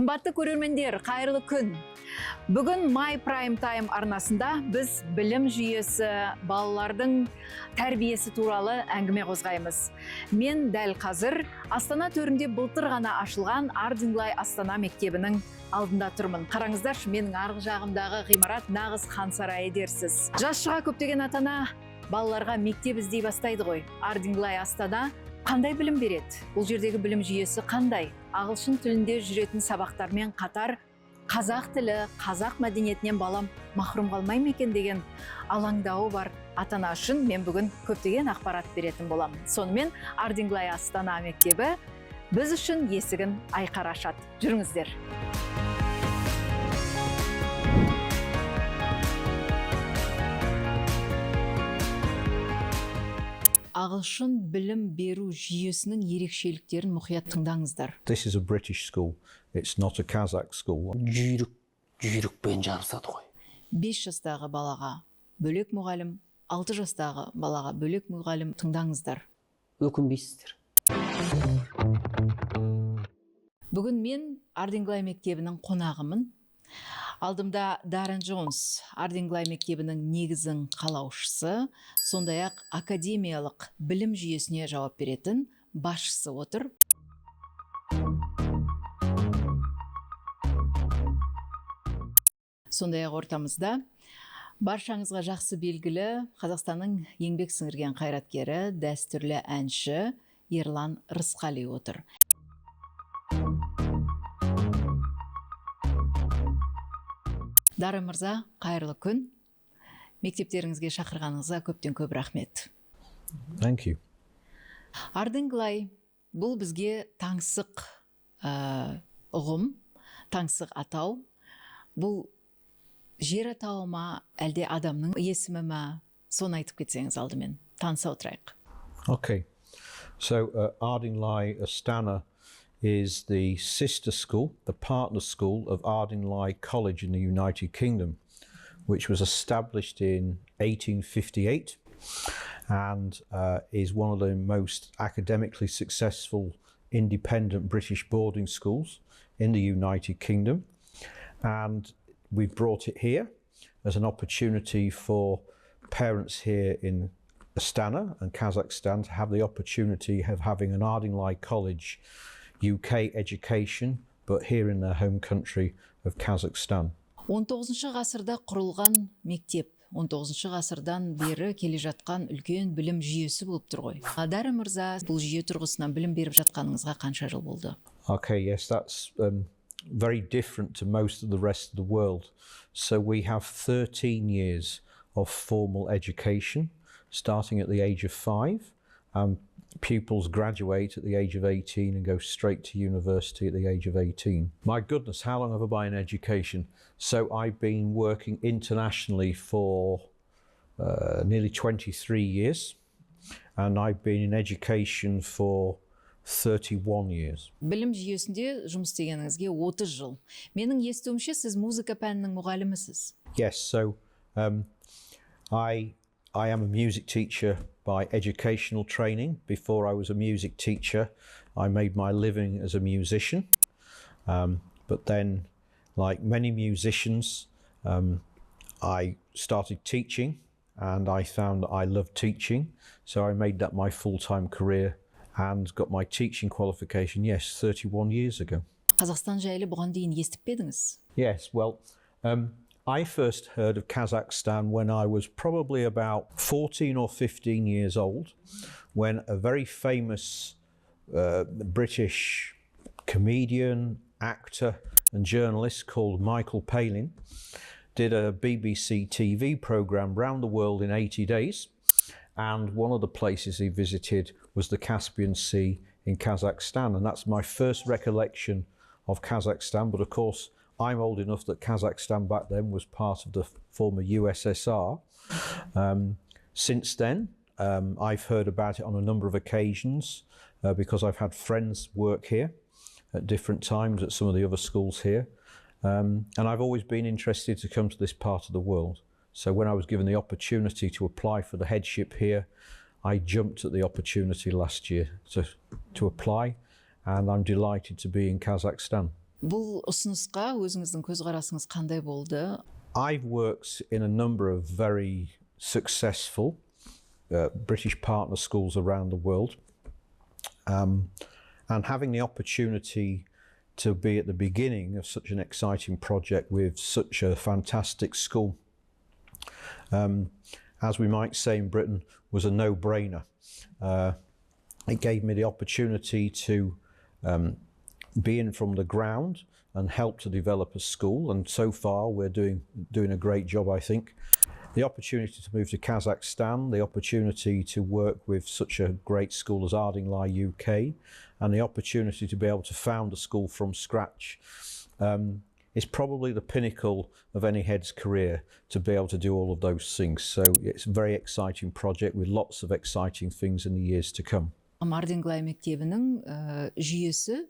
Қымбатты көрермендер, қайырлы күн. Бүгін My Prime Time арнасында біз білім жүйесі, балалардың тәрбиесі туралы әңгіме қозғаймыз. Мен дәл қазір Астана төрінде былтыр ғана ашылған Ardingly Astana мектебінің алдында тұрмын. Қараңыздаршы, менің арғы жағымдағы ғимарат нағыз хан сарайы дерсіз. Жас шыға көптеген ата-ана балаларға мектеп іздей бастайды ғой. Ardingly Astana қандай білім береді? Бұл жердегі білім жүйесі қандай? Ағылшын тілінде жүретін сабақтармен қатар қазақ тілі, қазақ мәдениетінен балам махрұм қалмай ма екен деген алаңдауы бар ата-ана үшін мен бүгін көптеген ақпарат беретін боламын. Сонымен Ardingly Astana мектебі біз үшін есігін айқара ашады. Жүріңіздер. Ағылшын білім беру жүйесінің ерекшеліктерін мұқият тыңдаңыздар. This is a British school. It's not a Kazakh school. Жүйрікпен жарысады ғой. 5 жастағы балаға бөлек мұғалім, 6 жастағы балаға бөлек мұғалім тыңдаңыздар. Өкінбейсіздер. Бүгін мен Ardingly мектебінің қонағымын. Алдымда Даррен Джонс, Ardingly мектебінің негізін қалаушысы, сондай-ақ академиялық білім жүйесіне жауап беретін басшысы отыр. Сондай-ақ ортамызда баршаңызға жақсы белгілі Қазақстанның еңбек сіңірген қайраткері, дәстүрлі әнші Ерлан Рысқали отыр. Даррен мырза, қайырлы күн. Мектептеріңізге шақырғаныңызға көптен көп рахмет. Thank you. Ardingly бұл бізге таңсық ұғым, таңсық атау. Бұл жер атауы ма, әлде адамның есімі ма? Соны айтып кетсеңіз алдымен. Таныса отырайық. Okay. So Ardingly Astana is the sister school, the partner school of Ardingly College in the United Kingdom, which was established in 1858 and is one of the most academically successful independent British boarding schools in the United Kingdom. And we've brought it here as an opportunity for parents here in Astana and Kazakhstan to have the opportunity of having an Ardingly College UK education, but here in their home country of Kazakhstan. 19 ғасырда құрылған мектеп, 19 ғасырдан бері келе жатқан үлкен білім жүйесі болып тұр ғой. Даррен мырза, бұл жүйе тұрғысынан білім беріп жатқаныңызға қанша жыл болды? Okay, yes, that's very different to most of the rest of the world. So we have 13 years of formal education, starting at the age of 5. Pupils graduate at the age of 18 and go straight to university at the age of 18. My goodness, how long have I been in education? So I've been working internationally for nearly 23 years, and I've been in education for 31 years. Білім жүйесінде жұмыс істегеніңізге 30 жыл. Менің естуімше, сіз музыка пәнінің мұғалімісіз. Yes, so I am a music teacher by educational training. Before I was a music teacher, I made my living as a musician. But then, like many musicians, I started teaching and I found that I loved teaching. So I made that my full-time career and got my teaching qualification, yes, 31 years ago. Қазақстан жайлы бұған дейін естіп пе едіңіз? Yes, well, I first heard of Kazakhstan when I was probably about 14 or 15 years old, when a very famous British comedian, actor and journalist called Michael Palin did a BBC TV program round the world in 80 days. And one of the places he visited was the Caspian Sea in Kazakhstan. And that's my first recollection of Kazakhstan. But of course, I'm old enough that Kazakhstan back then was part of the former USSR. Since then, I've heard about it on a number of occasions because I've had friends work here at different times at some of the other schools here. And I've always been interested to come to this part of the world. So when I was given the opportunity to apply for the headship here, I jumped at the opportunity last year to apply, and I'm delighted to be in Kazakhstan. Бұл ұсынысқа өзіңіздің көзқарасыңыз қандай болды? I've worked in a number of very successful British partner schools around the world, and having the opportunity to be at the beginning of such an exciting project with such a fantastic school, as we might say in Britain, was a no-brainer. It gave me the opportunity to be in from the ground and help to develop a school, and so far we're doing a great job, I think. The opportunity to move to Kazakhstan, the opportunity to work with such a great school as Ardingly UK, and the opportunity to be able to found a school from scratch is probably the pinnacle of any head's career, to be able to do all of those things. So it's a very exciting project with lots of exciting things in the years to come. Ardingly мектебінің жүйесі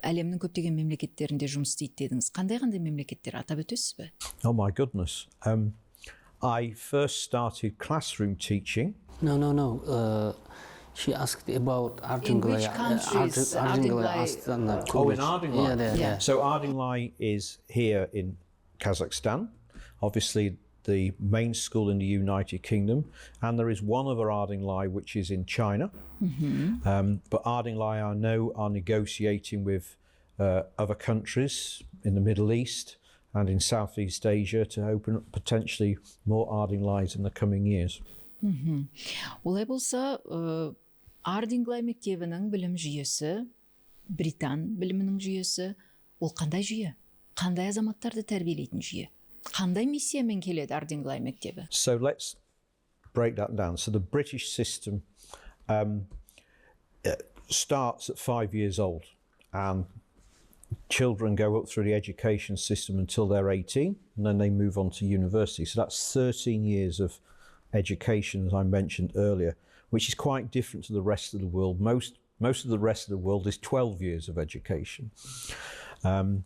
әлемнің көптеген мемлекеттерінде жұмыс істейді дедіңіз. Қандай мемлекеттер атап өтесіз бе? Oh my goodness. I first started classroom teaching. No. She asked about Ardingly. In which countries Ardingly Astana. Oh, in Ardingly. Yeah. So Ardingly is here in Kazakhstan, obviously the main school in the United Kingdom, and there is one other Ardingly which is in China. But Ardingly I know are negotiating with other countries in the Middle East and in Southeast Asia to open up potentially more Ardinglys in the coming years. Олай болса, Ardingly мектебінің білім жүйесі, Британ білімінің жүйесі, ол қандай жүйе? Қандай азаматтарды тәрбиелейтін жүйе? Қандай миссиямен келеді Ardingly мектебі? So let's break that down. So the British system starts at 5 years old, and children go up through the education system until they're 18, and then they move on to university. So that's 13 years of education, as I mentioned earlier, which is quite different to the rest of the world. Most of the rest of the world is 12 years of education. In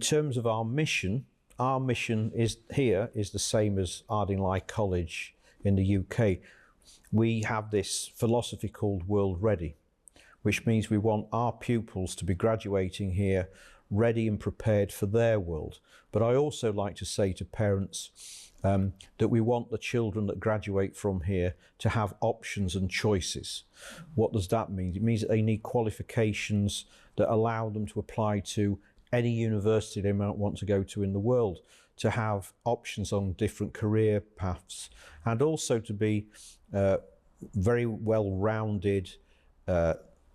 terms of our mission is the same as Ardingly College in the UK. We have this philosophy called World Ready, which means we want our pupils to be graduating here ready and prepared for their world. But I also like to say to parents that we want the children that graduate from here to have options and choices. What does that mean? It means that they need qualifications that allow them to apply to any university they might want to go to in the world, to have options on different career paths, and also to be very well-rounded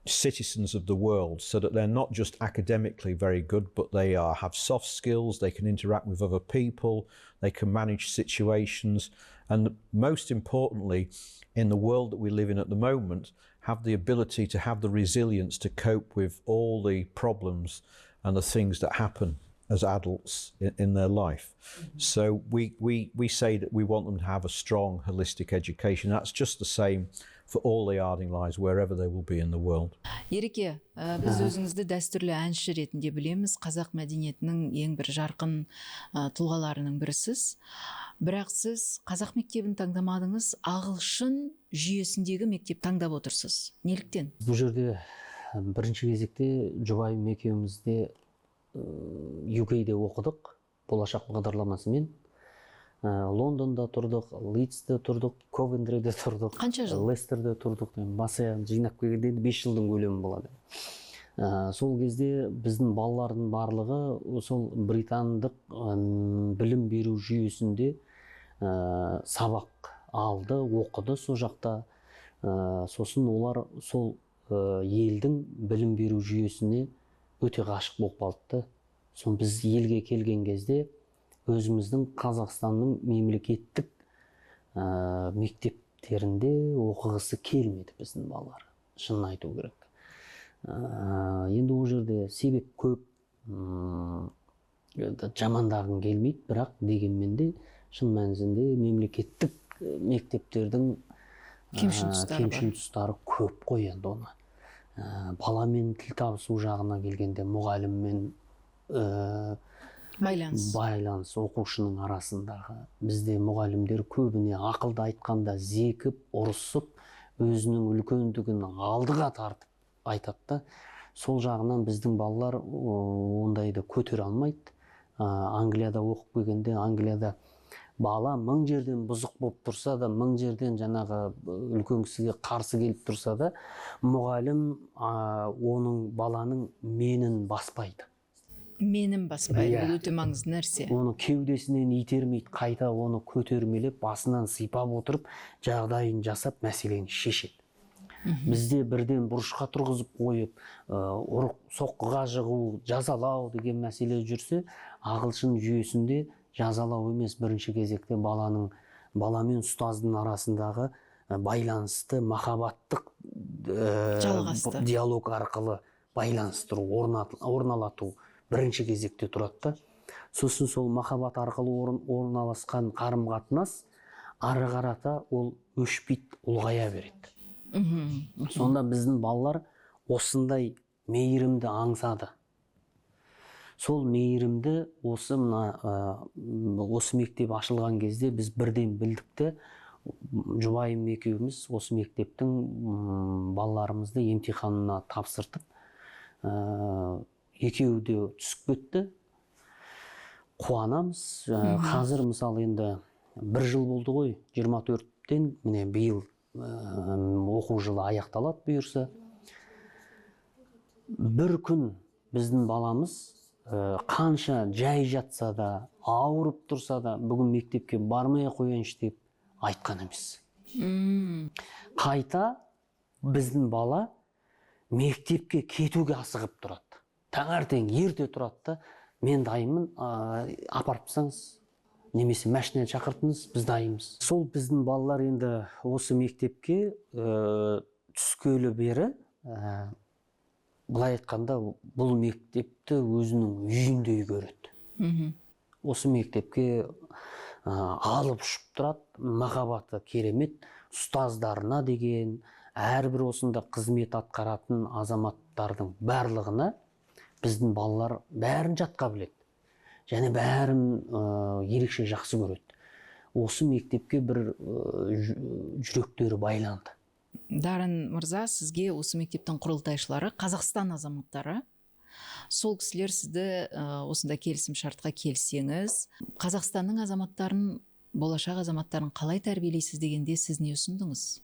citizens of the world, so that they're not just academically very good, but they have soft skills, they can interact with other people, they can manage situations, and most importantly, in the world that we live in at the moment, have the ability to have the resilience to cope with all the problems and the things that happen as adults in their life. So we say that we want them to have a strong holistic education. That's just the same for all the Ardinglys, wherever they will be in the world. Ереке, біз өзіңізді дәстүрлі әнші ретінде білеміз. Қазақ мәдениетінің ең бір жарқын тұлғаларының бірісіз. Бірақ сіз қазақ мектебін таңдамадыңыз, ағылшын жүйесіндегі мектеп таңдап отырсыз. Неліктен? Бұл жерде бірінші кезекте жұбайым екеумізде UK'де оқыдық, болашақ бағдарламасымен. Лондонда тұрдық, Лидсте тұрдық, Ковентриде тұрдық, Қанша жыл? Лестерде тұрдық. Басы жинап келгенде 5 жылдың көлемі болады. Сол кезде біздің балалардың барлығы сол британдық білім беру жүйесінде сабақ алды, оқыды сол жақта. Сосын олар сол елдің білім беру жүйесіне өте ғашық болып қалды. Сон біз елге келген кезде өзіміздің Қазақстанның мемлекеттік мектептерінде оқығысы келмеді біздің балалар, шынын айту керек. Енді ол жерде себеп көп, жамандағым келмейді, бірақ дегенмен де шын мәнісінде мемлекеттік мектептердің кемшін тұстары көп қой енді оны. Баламен тіл табысу жағына келгенде мұғаліммен байланыс оқушының арасындағы. Бізде мұғалімдер көбіне ақылды айтқанда зекіп, ұрысып, өзінің үлкендігін алдыға тартып айтады. сол жағынан біздің балалар ондайды көтере алмайды. Англияда оқып келгенде, Англияда бала 1000 жерден бұзық болып тұрса да, 1000 жерден жаңағы үлкен кісіге қарсы келіп тұрса да, мұғалім оның баланың менін баспайды. Менім баспайды, бұл өте маңызды нәрсе. Оны кеудесінен итермейді, қайта оны көтермелеп, басынан сипап отырып, жағдайын жасап, мәселені шешеді. Бізде бірден бұрышқа тұрғызып қойып, ұрық соққыға жығу, жазалау деген мәселе жүрсе, ағылшын жүйесінде жазалау емес, бірінші кезекте баламен ұстаздың арасындағы байланысты, махаббаттық диалог арқылы байланыстыру, орналату бірінші кезекте тұрады. Сосын сол махаббат арқылы орналасқан қарым-қатынас ары қарата ол өшпейді, ұлғая береді. Сонда біздің балалар осындай мейірімді аңсады. Сол мейірімді осы мектеп ашылған кезде біз бірден білдікті. Жұбайым екеуміз осы мектептің балаларымызды емтиханына тапсыртып, екеуі де түсіп кетті. Қуанамыз. Қазір мысалы енді 1 жыл болды ғой, 24-тен міне биыл оқу жылы аяқталады бұйырса. Бір күн біздің баламыз қанша жай жатса да, ауырып тұрса да, бүгін мектепке бармай қояйыншы деп айтқан емес. Қайта біздің бала мектепке кетуге асығып тұрады. Таңертең ерте тұрады да, мен дайынмын, апарып тастаңыз, немесе машина шақыртыңыз, біз дайынбыз. Сол біздің балалар енді осы мектепке түскелі бері, былай айтқанда, бұл мектепті өзінің үйіндей көреді. Осы мектепке алып ұшып тұрады, махаббаты керемет, ұстаздарына деген, әрбір осында қызмет атқаратын азаматтардың барлығына біздің балалар бәрін жатқа біледі. Және бәрін ерекше жақсы көреді. Осы мектепке бір жүректері байланды. Даррен мырза, сізге осы мектептің құрылтайшылары, Қазақстан азаматтары, сол кісілер сізді осында келісім шартқа келсеңіз, Қазақстанның азаматтарын, болашақ азаматтарын қалай тәрбиелейсіз дегенде сіз не ұсындыңыз?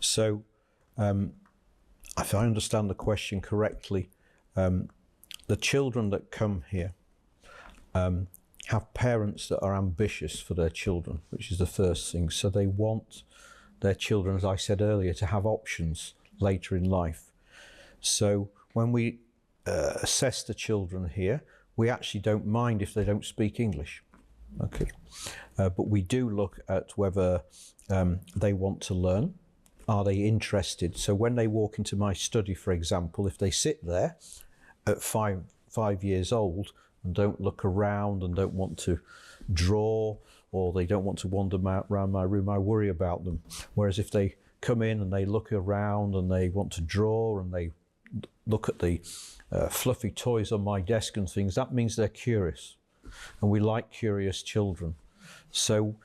So, if I understand the question correctly, the children that come here have parents that are ambitious for their children, which is the first thing. So they want their children, as I said earlier, to have options later in life. So when we assess the children here, we actually don't mind if they don't speak English. Okay, but we do look at whether they want to learn. Are they interested? So when they walk into my study, for example, if they sit there at five years old and don't look around and don't want to draw, or they don't want to wander around my room, I worry about them. Whereas if they come in and they look around and they want to draw and they look at the fluffy toys on my desk and things, that means they're curious. And we like curious children. So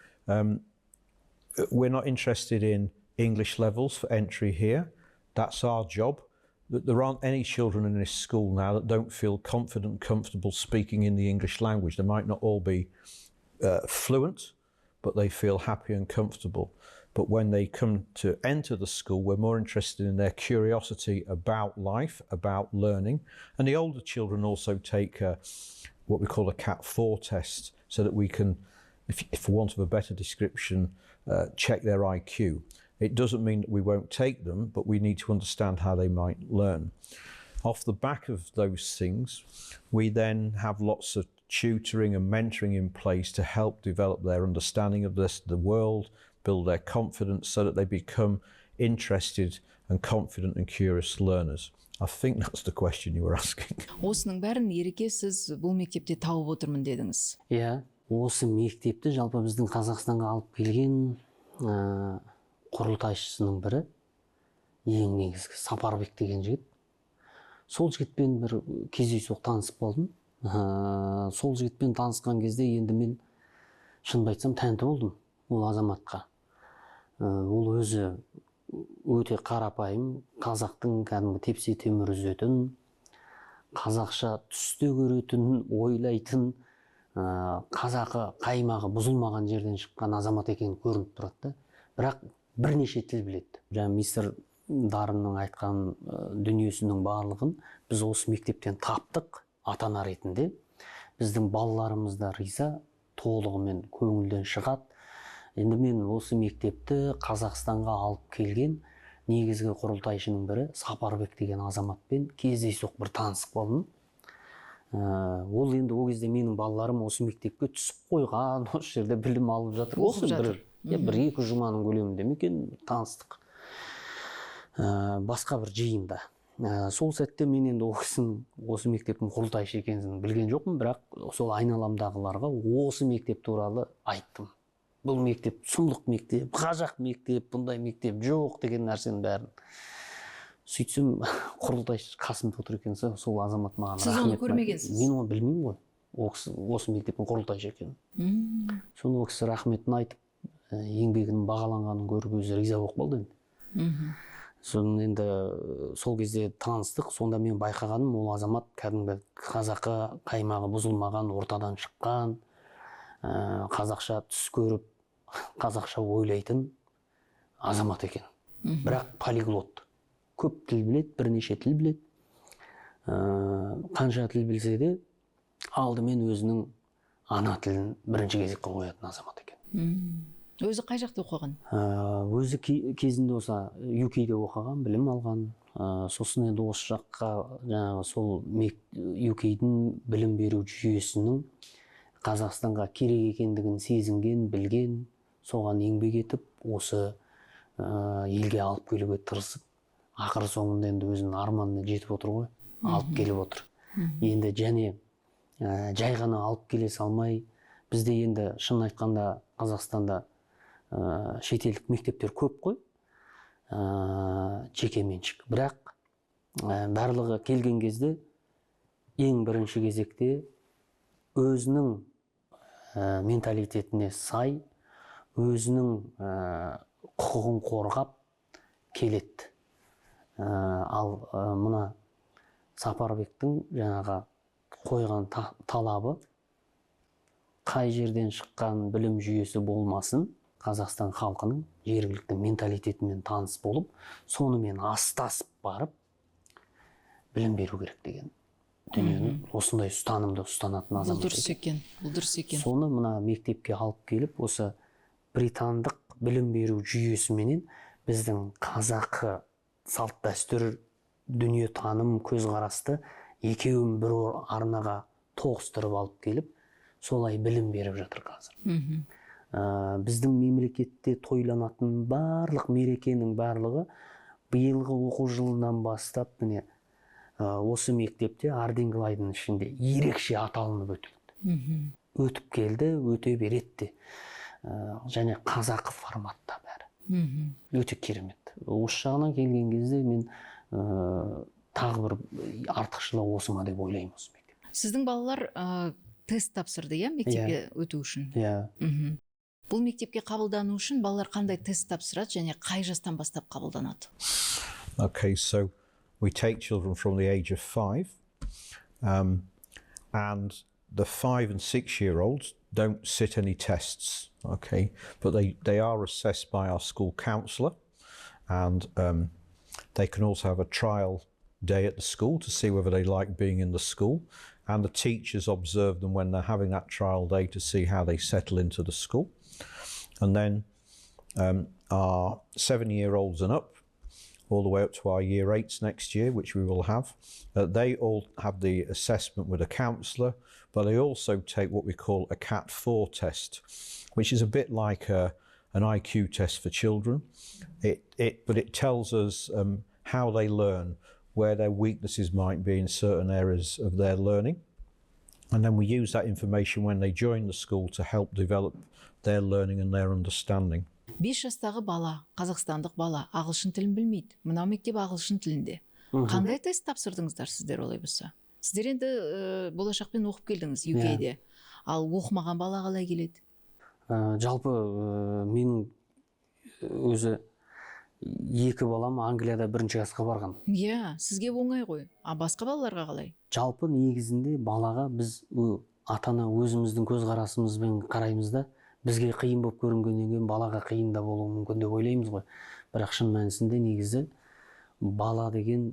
we're not interested in English levels for entry here. That's our job. There aren't any children in this school now that don't feel confident and comfortable speaking in the English language. They might not all be fluent, but they feel happy and comfortable. But when they come to enter the school, we're more interested in their curiosity about life, about learning. And the older children also take what we call a Cat 4 test, so that we can, if for want of a better description, check their IQ. It doesn't mean that we won't take them, but we need to understand how they might learn. Off the back of those things, we then have lots of tutoring and mentoring in place to help develop their understanding of the world, build their confidence so that they become interested and confident and curious learners. I think that's the question you were asking. Осының бәрін ереке сіз бұл мектепте тауып отырмын дедіңіз. Иә, осы мектепті жалпы біздің Қазақстанға алып келген құрылтайшысының бірі, ең негізгі Сапарбек деген жігіт. Сол жігітпен бір кездейсоқ танысып болдым. Сол жігітпен танысқан кезде енді мен шынымды айтсам тәнті болдым ол азаматқа. Ол өзі өте қарапайым, қазақтың кәдімгі тепсе темір үзетін, қазақша түсте көретін, ойлайтын, қазақы қаймағы бұзылмаған жерден шыққан азамат екені көрініп тұрады да. Бірақ бірнеше тіл біледі. Жаңа мистер Дарреннің айтқан дүниесінің барлығын біз осы мектептен таптық ата-ана ретінде. Біздің балаларымыз да риза, толығымен көңілден шығады. Енді мен осы мектепті Қазақстанға алып келген негізгі құрылтайшының бірі Сапарбек деген азаматпен кездейсоқ бір танысып қалдым. Ол енді ол кезде менің балаларым осы мектепке түсіп қойған, осы жерде білім алып жатыр. Осы бір 2 жұманың көлемінде екен таныстық. Басқа бір жиында. Сол сәтте мен енді осы мектептің құрылтайшы екенін білген жоқпын, бірақ сол айналамдағыларға осы мектеп туралы айттым. Бұл мектеп сұмдық мектеп, ғажап мектеп, бұндай мектеп жоқ деген нәрсенің бәрін. Сөйтсем, құрылтайшы қасымда отыр екен, сол азамат маған рахмет. Сіз оны көрмегенсіз? Мен оны білмеймін ғой. Осы мектептің құрылтайшы екенін. Соны ол кісі рахметін айтып, еңбегінің бағаланғанын көріп өзі риза болып қалды енді. Соны енді сол кезде таныстық, сонда мен байқағаным, ол азамат кәдімгі қазақы қаймағы бұзылмаған, ортадан шыққан, қазақша түс көріп, қазақша ойлайтын азамат екен. Бірақ полиглот. Көп тіл білет, бірнеше тіл білет. Қанша тіл білсе де, алдымен өзінің ана тілін бірінші кезекке қоятын азамат екен. Өзі қай жақта оқыған? Өзі кезінде осы UK'де оқыған, білім алған. Сосын енді осы жаққа жаңағы сол UK'дің білім беру жүйесінің Қазақстанға керек екендігін сезінген, білген, соған еңбек етіп, осы елге алып келуге тырысып, ақыры соңында енді өзінің арманына жетіп отыр ғой, алып келіп отыр. Енді және жай ғана алып келе салмай, бізде енді шын айтқанда Қазақстанда шетелдік мектептер көп қой, жеке меншік. Бірақ барлығы келген кезде ең бірінші кезекте өзінің менталитетіне сай, өзінің құқығын қорғап келеді. Ал мына Сапарбектің жаңағы қойған талабы, қай жерден шыққан білім жүйесі болмасын, Қазақстан халқының жергілікті менталитетімен таныс болып, сонымен астасып барып, білім беру керек деген дүниені осындай ұстанымды ұстанатын азамат. Бұл дұрыс екен. Соны мына мектепке алып келіп, осы британдық білім беру жүйесіменен біздің қазақы салт дәстүр, дүние таным, көзқарасты екеуін бір арнаға тоғыстырып алып келіп, солай білім беріп жатыр қазір. Біздің мемлекетте тойланатын барлық мерекенің барлығы биылғы оқу жылынан бастап міне осы мектепте Ardingly'дың ішінде ерекше аталынып өтілді. Өтіп келді, өте береді. Және қазақы форматта бәрі. Өте керемет. Осы жағынан келген кезде мен тағы бір артықшылығы осы ма деп ойлаймын осы мектеп. Сіздің балалар тест тапсырды, иә, мектепке өту үшін? Иә. Бұл мектепке қабылдану үшін балалар қандай тест тапсырады және қай жастан бастап қабылданады? Okay, so we take children from the age of 5, and the 5 and 6-year-olds don't sit any tests, okay, but they are assessed by our school counsellor, and they can also have a trial day at the school to see whether they like being in the school, and the teachers observe them when they're having that trial day to see how they settle into the school. And then our 7-year-olds and up, all the way up to our year 8s next year, which we will have, they all have the assessment with a counsellor, but they also take what we call a Cat 4 test, which is a bit like an IQ test for children. But it tells us how they learn, where their weaknesses might be in certain areas of their learning. And then we use that information when they join the school to help develop their learning and their understanding. 5 жастағы бала, қазақстандық бала, ағылшын тілін білмейді. Мынау мектеп ағылшын тілінде. Қандай тест тапсырдыңыздар сіздер олай болса? Сіздер енді болашақпен оқып келдіңіз UK'де. Ал оқымаған бала қалай келеді? Жалпы менің өзі екі балам Англияда бірінші классқа барған. Иә, сізге оңай ғой. А басқа балаларға қалай? Жалпы негізінде балаға біз ата-ана өзіміздің көзқарасымызбен қараймыз да, бізге қиын болып көрінгеннен кейін балаға қиын да болуы мүмкін деп ойлаймыз ғой. Бірақ шын мәнісінде негізі бала деген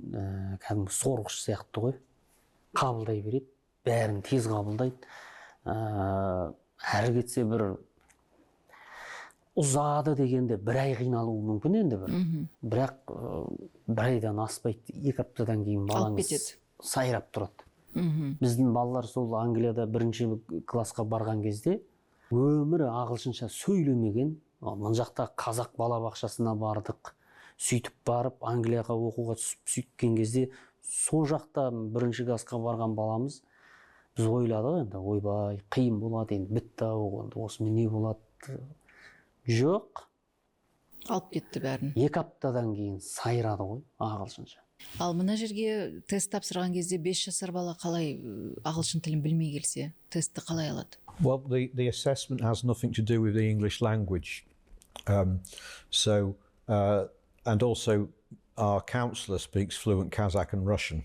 кәдімгі сорғыш сияқты ғой. Қабылдай береді, бәрін тез қабылдайды. Әрі кетсе бір ұзады дегенде бір ай қиналуы мүмкін енді бір. Бірақ бір айдан аспайды, 2 аптадан кейін балаңыз сайрап тұрады. Біздің балалар сол Англияда бірінші классқа барған кезде өмірі ағылшынша сөйлемеген. Мына жақта қазақ балабақшасына бардық. Сөйтіп барып Англияға оқуға түсіп сөйткен кезде сол жақта бірінші классқа барған баламыз біз ойладық енді, ойбай, қиын болады енді, бітті осымен не болады. Жоқ. Алып кетті бәрін. 2 аптадан кейін сайрады ғой ағылшынша. Ал мына жерге тест тапсырған кезде 5 жасар бала қалай ағылшын тілін білмей келсе, тестті қалай алады? Well, the assessment has nothing to do with the English language. And also our counsellor speaks fluent Kazakh and Russian.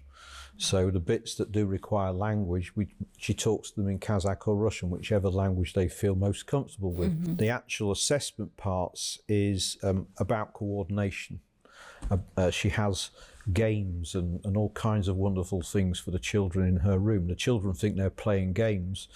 So the bits that do require language, she talks to them in Kazakh or Russian, whichever language they feel most comfortable with. The actual assessment parts is about coordination. She has games and all kinds of wonderful things for the children in her room. The children think they're playing games,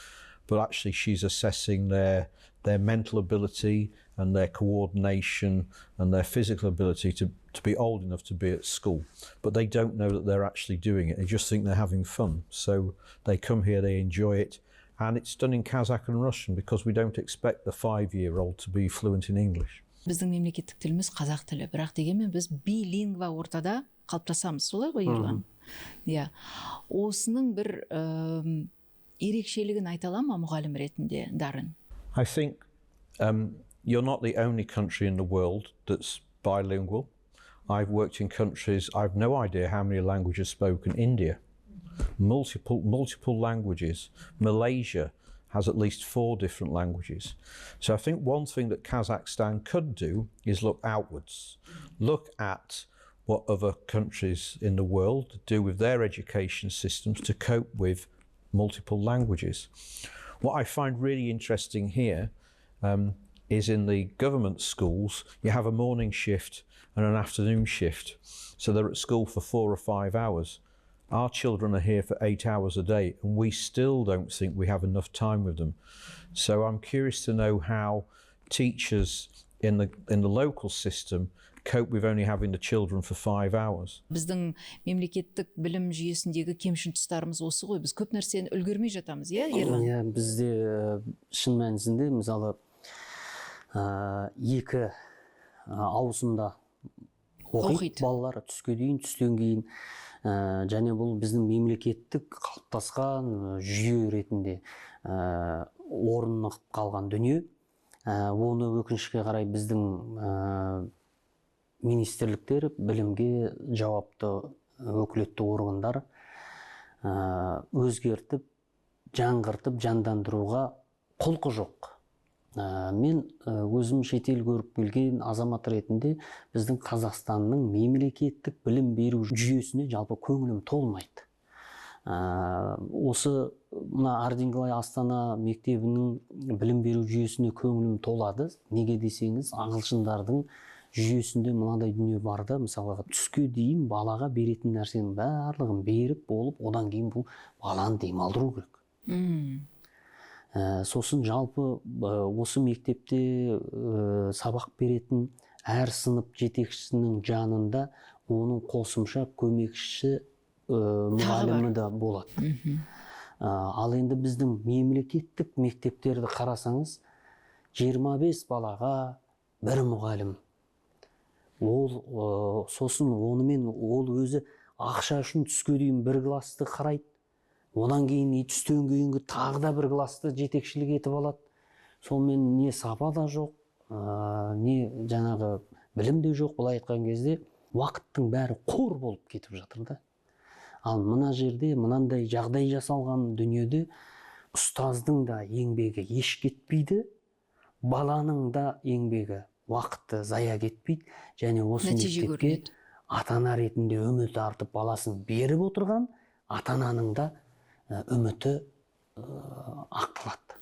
but actually she's assessing their mental ability and their coordination and their physical ability to be old enough to be at school. But they don't know that they're actually doing it. They just think they're having fun. So they come here, they enjoy it. And it's done in Kazakh and Russian because we don't expect the 5-year-old to be fluent in English. Біздің мемлекеттік тіліміз қазақ тілі, бірақ дегенмен біз билингва ортада қалыптасамыз, солай ғой Ерлан? Иә. Осының бір ерекшелігін айта ала ма мұғалім ретінде, Даррен? I think you're not the only country in the world that's bilingual. I've worked in countries, I've no idea how many languages spoken. India, multiple languages. Malaysia has at least 4 different languages. So I think one thing that Kazakhstan could do is look outwards. Look at what other countries in the world do with their education systems to cope with multiple languages. What I find really interesting here is in the government schools, you have a morning shift and an afternoon shift. So they're at school for 4 or 5 hours. Our children are here for 8 hours a day, and we still don't think we have enough time with them. So I'm curious to know how teachers in the local system cope with only having the children for 5 hours. Біздің мемлекеттік білім жүйесіндегі кемшін тұстарымыз осы ғой. Біз көп нәрсені үлгермей жатамыз, иә, Ерлан? Иә, бізде шын мәнісінде мысалы 2 ауысымда оқиды балалар түске дейін, түстен кейін. Және бұл біздің мемлекеттік қалыптасқан жүйе ретінде орнығып қалған дүние. Оны өкінішке қарай біздің министрліктер, білімге жауапты өкілетті органдар өзгертіп, жаңғыртып, жандандыруға құлқы жоқ. Мен өзім шетел көріп келген азамат ретінде біздің Қазақстанның мемлекеттік білім беру жүйесіне жалпы көңілім толмайды. Осы мына Ardingly Astana мектебінің білім беру жүйесіне көңілім толады. Неге десеңіз, ағылшындардың жүйесінде мынадай дүние бар да, мысалға түске дейін балаға беретін нәрсенің барлығын беріп болып, одан кейін бұл баланы демалдыру керек. Сосын жалпы осы мектепте сабақ беретін әр сынып жетекшісінің жанында оның қосымша көмекші мұғалімі де болады. Ал енді біздің мемлекеттік мектептерді қарасаңыз, 25 балаға 1 мұғалім. Сосын онымен ол өзі ақша үшін түске дейін 1 классты қарайды. Одан кейін түстен кейінгі тағы да 1 классты жетекшілік етіп алады. Сонымен не сапа да жоқ, не жаңағы білім де жоқ. Былай айтқан кезде уақыттың бәрі қор болып кетіп жатыр да. Ал мына жерде мынандай жағдай жасалған дүниеде ұстаздың да еңбегі еш кетпейді, баланың да еңбегі уақыты зая кетпейді, және осы Нәтиже мектепке көрінеді. ата-ана ретінде үміт артып баласын беріп отырған ата-ананың да үміті ақталады.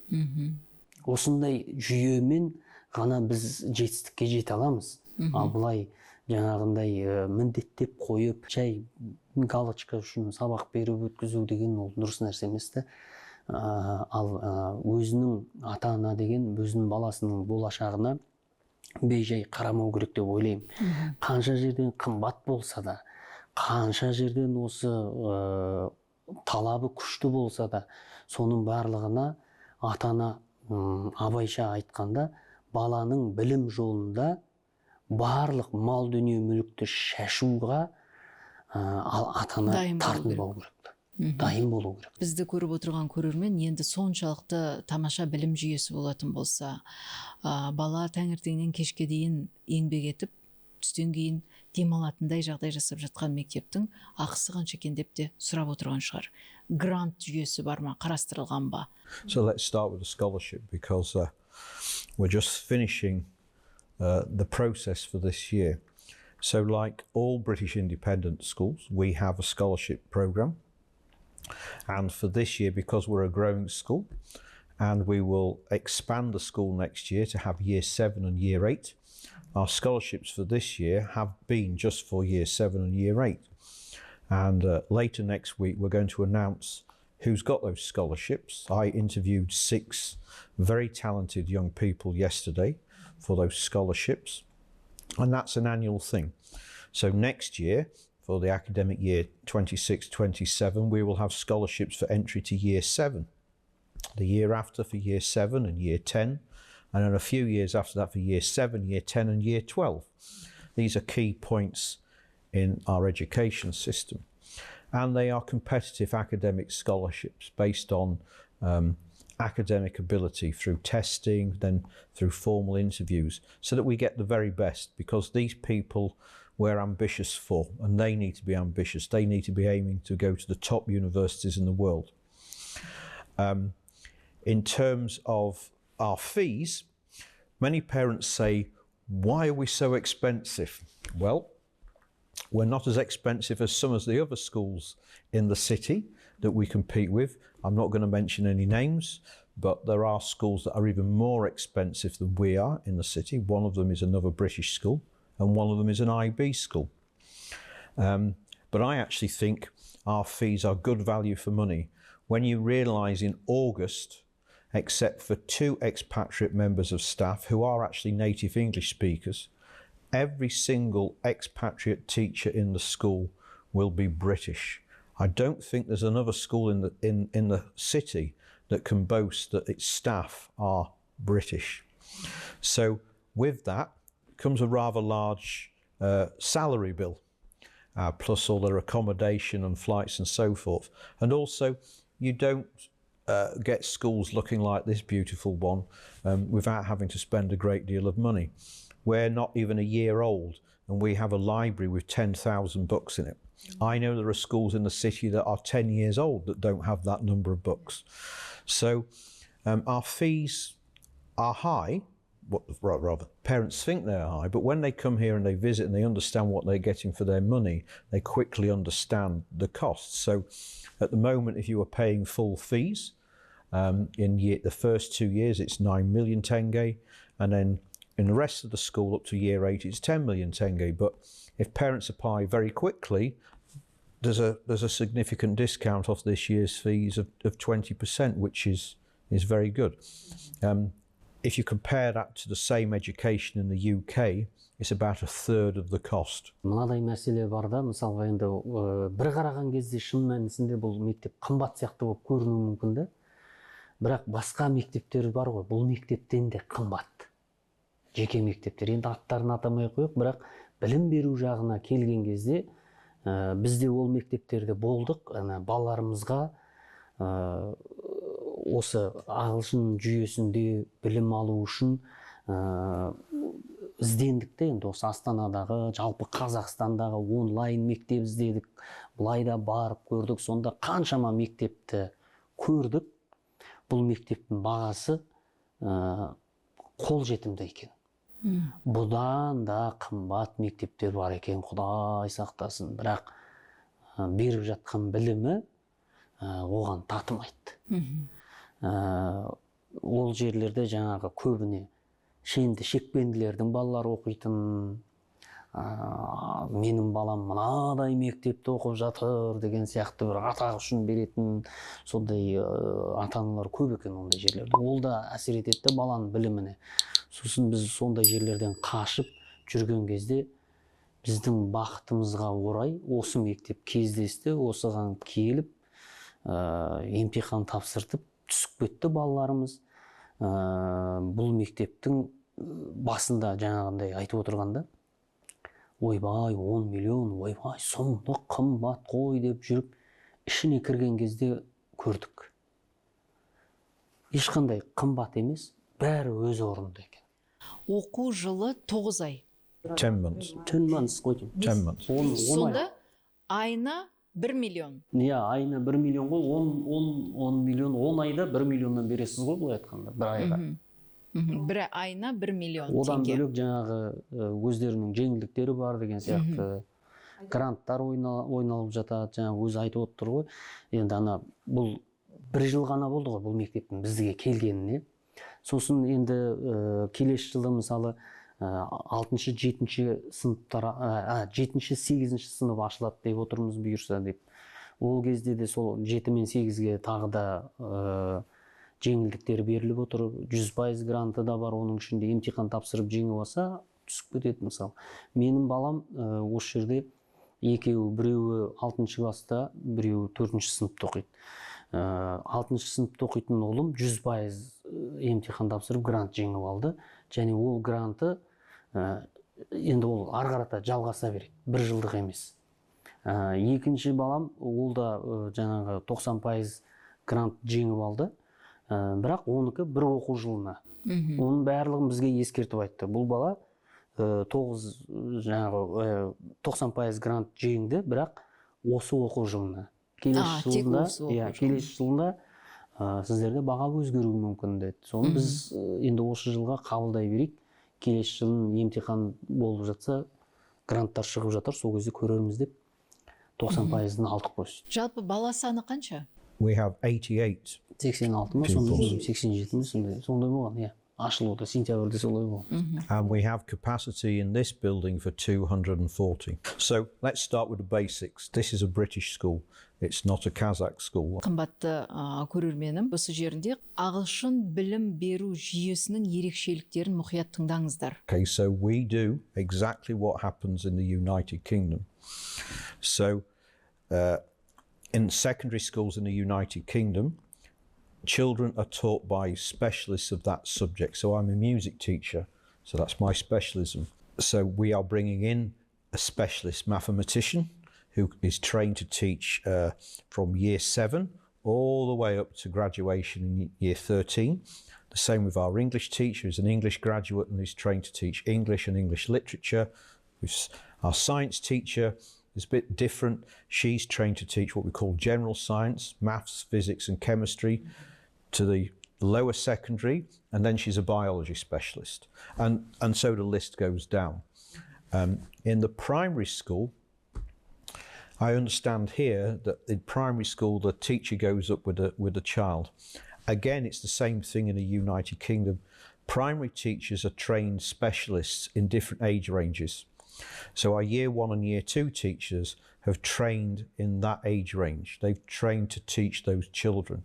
Осындай жүйемен ғана біз жетістікке жете аламыз. Ал бұлай жаңағындай міндеттеп қойып, жай галочка үшін сабақ беріп өткізу деген ол дұрыс нәрсе емес та. Ал өзінің ата-ана деген өзінің баласының болашағына бейжай қарамау керек деп ойлаймын. Қанша жерден қымбат болса да, қанша жерден осы талабы күшті болса да, соның барлығына ата-ана абайша айтқанда, баланың білім жолында барлық мал дүние мүлікті шашуға ата-ана тартынбау керек. Дайын болу керек. Бізді көріп отырған көрермен енді соншалықты тамаша білім жүйесі болатын болса, бала таңертеңнен кешке дейін еңбек етіп, түстен кейін демалатындай жағдай жасап жатқан мектептің ақысы қанша екен деп те сұрап отырған шығар. Грант жүйесі бар ма, қарастырылған ба? So let's start with the scholarship because we're just finishing the process for this year. So like all British independent schools, we have a scholarship program. And for this year, because we're a growing school, and we will expand the school next year to have year 7 and year 8, our scholarships for this year have been just for year 7 and year 8. And later next week, we're going to announce who's got those scholarships. I interviewed 6 very talented young people yesterday for those scholarships. And that's an annual thing. So next year, for the academic year 26-27, we will have scholarships for entry to year 7. The year after for year 7 and year 10, and then a few years after that for year 7, year 10 and year 12. These are key points in our education system. And they are competitive academic scholarships based on academic ability through testing, then through formal interviews, so that we get the very best, because these people we're ambitious for, and they need to be ambitious. They need to be aiming to go to the top universities in the world. In terms of our fees, many parents say, why are we so expensive? Well, we're not as expensive as some of the other schools in the city that we compete with. I'm not going to mention any names, but there are schools that are even more expensive than we are in the city. One of them is another British school, and one of them is an IB school. But I actually think our fees are good value for money when you realise in August, except for 2 expatriate members of staff who are actually native English speakers, every single expatriate teacher in the school will be British. I don't think there's another school in the city that can boast that its staff are British. So with that comes a rather large salary bill, plus all their accommodation and flights and so forth. And also, you don't get schools looking like this beautiful one without having to spend a great deal of money. We're not even a year old, and we have a library with 10,000 books in it. I know there are schools in the city that are 10 years old that don't have that number of books. So our fees are high. Rather, parents think they're high, but when they come here and they visit and they understand what they're getting for their money, they quickly understand the costs. So at the moment, if you are paying full fees, in the first 2 years, it's 9 million tenge, and then in the rest of the school up to year 8, it's 10 million tenge. But if parents apply very quickly, there's a significant discount off this year's fees of 20%, which is very good. If you compare that to the same education in the UK, it's about 1/3 of the cost. Мынадай мәселе бар да, мысалға енді бір қараған кезде шын мәнісінде бұл мектеп қымбат сияқты болып көрінуі мүмкін да. Бірақ басқа мектептер бар ғой, бұл мектептен де қымбат. Жеке мектептер. Енді аттарын атамай қойып, бірақ білім беру жағына келген кезде бізде ол мектептерде болдық, балаларымызға осы ағылшын жүйесінде білім алу үшін іздендікте, енді осы Астанадағы, жалпы Қазақстандағы онлайн мектеп іздедік, бұлайда барып көрдік, сонда қаншама мектепті көрдік. Бұл мектептің бағасы қолжетімді екен. Бұдан да қымбат мектептер бар екен, Құдай сақтасын. Бірақ беріп жатқан білімі оған татымайды. Ол жерлерде жаңағы көбіне шенді шекпенділердің балалары оқитын, менің балам мынадай мектепте оқып жатыр деген сияқты бір атақ үшін беретін сондай ата-аналар көп екен ондай жерлерде. Ол да әсер етеді баланың біліміне. Сосын біз сондай жерлерден қашып жүрген кезде біздің бақытымызға орай осы мектеп кездесті, осыған келіп емтихан тапсыртып түсіп кетті балаларымыз. Бұл мектептің басында жаңағындай айтып отырғанда, ойбай 10 миллион, ойбай сұмдық қымбат қой деп жүріп, ішіне кірген кезде көрдік. Ешқандай қымбат емес, бәрі өз орнында екен. Оқу жылы 9 ай. 10 months. 10 months қойдым. 10 months. Сонда айына 1 миллион. Айына 1 миллион ғой, 10 миллион, 10 айда 1 миллионнан бересіз ғой, былай айтқанда, бір айға. Бір айына 1 миллион теңге. Одан бөлек жаңағы өздерінің жеңілдіктері бар деген сияқты гранттар ойналып жатады, жаңағы өзі айтып отыр ғой. Енді бұл 1 жыл ғана болды ғой бұл мектептің бізге келгеніне. Сосын енді келесі жылы мысалы 6-шы, 7-ші сыныптар, 7-ші, 8-ші сынып ашылады деп отырмыз бұйырса деп. Ол кезде де сол 7 мен 8-ге тағы да жеңілдіктер беріліп отыр. 100% гранты да бар, оның ішінде емтихан тапсырып жеңіп алса түсіп кетеді мысалы. Менің балам осы жерде екеуі, біреуі 6-шы класста, біреуі 4-ші сыныпта оқиды. 6-шы сыныпта оқитын ұлым 100% емтихан тапсырып грант жеңіп алды. Және ол гранты енді ол ары қарата жалғаса береді, 1 жылдық емес. Екінші балам, ол да жаңағы 90% грант жеңіп алды. Бірақ оныкі 1 оқу жылына. Оның барлығын бізге ескертіп айтты. Бұл бала 90% грант жеңді, бірақ осы оқу жылына. Келесі жылында сіздерде баға өзгеруі мүмкін деді. Соны біз енді осы жылға қабылдай берейік. Келесі жылын емтихан болып жатса, гранттар шығып жатыр, сол кезде көрерміз деп 90%-ын алдық қойсы. Жалпы бала саны қанша? We have 88. 86 ма, 87 ме, сондай болған, ашылды, сентябрьде солай болған. And we have capacity in this building for 240. So let's start with the basics. This is a British school. It's not a Kazakh school. Қымбатты көрерменім, осы жерінде ағылшын білім беру жүйесінің ерекшеліктерін мұқият тыңдаңыздар. Okay, so we do exactly what happens in the United Kingdom. So in secondary schools in the United Kingdom, children are taught by specialists of that subject. So I'm a music teacher, so that's my specialism. So we are bringing in a specialist mathematician who is trained to teach from year 7 all the way up to graduation in year 13. The same with our English teacher, who's an English graduate and is trained to teach English and English literature. Our science teacher is a bit different. She's trained to teach what we call general science, maths, physics and chemistry to the lower secondary, and then she's a biology specialist. And so the list goes down. In the primary school, I understand here that in primary school the teacher goes up with the child. Again, it's the same thing in the United Kingdom. Primary teachers are trained specialists in different age ranges. So our year 1 and year 2 teachers have trained in that age range. They've trained to teach those children.